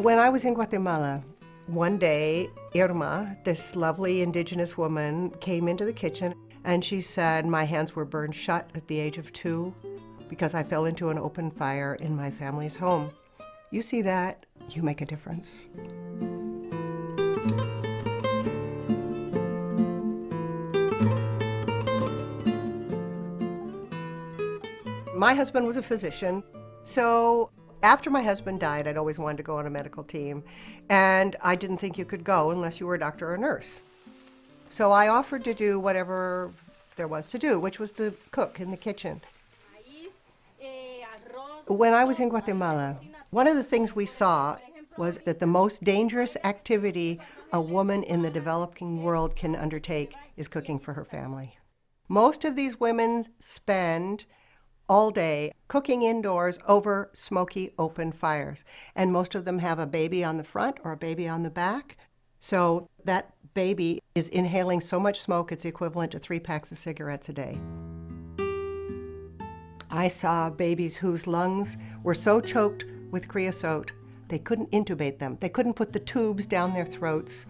When I was in Guatemala, one day, Irma, this lovely indigenous woman, came into the kitchen and she said my hands were burned shut at the age of 2 because I fell into an open fire in my family's home. You see that, you make a difference. My husband was a physician, so after my husband died, I'd always wanted to go on a medical team, and I didn't think you could go unless you were a doctor or a nurse. So I offered to do whatever there was to do, which was to cook in the kitchen. When I was in Guatemala, one of the things we saw was that the most dangerous activity a woman in the developing world can undertake is cooking for her family. Most of these women spend all day cooking indoors over smoky open fires. And most of them have a baby on the front or a baby on the back. So that baby is inhaling so much smoke it's equivalent to 3 packs of cigarettes a day. I saw babies whose lungs were so choked with creosote they couldn't intubate them. They couldn't put the tubes down their throats,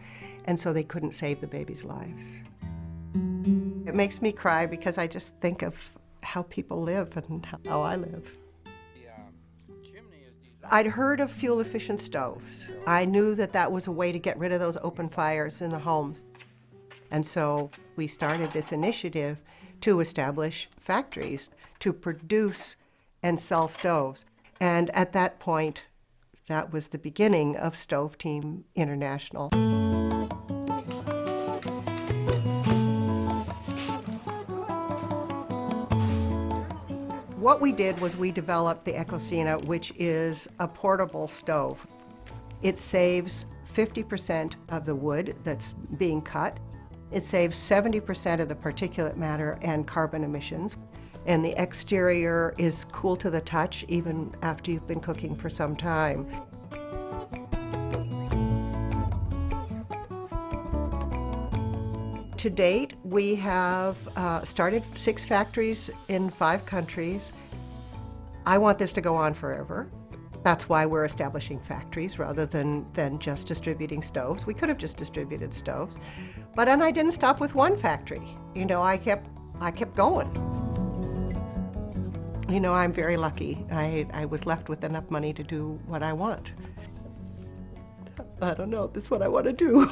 and so they couldn't save the babies' lives. It makes me cry because I just think of how people live and how I live. I'd heard of fuel-efficient stoves. I knew that that was a way to get rid of those open fires in the homes. And so we started this initiative to establish factories to produce and sell stoves. And at that point, that was the beginning of StoveTeam International. What we did was we developed the Sina, which is a portable stove. It saves 50% of the wood that's being cut. It saves 70% of the particulate matter and carbon emissions. And the exterior is cool to the touch even after you've been cooking for some time. To date, we have started 6 factories in 5 countries. I want this to go on forever. That's why we're establishing factories rather than just distributing stoves. We could have just distributed stoves, but I didn't stop with one factory. You know, I kept going. You know, I'm very lucky. I was left with enough money to do what I want. I don't know, this is what I want to do.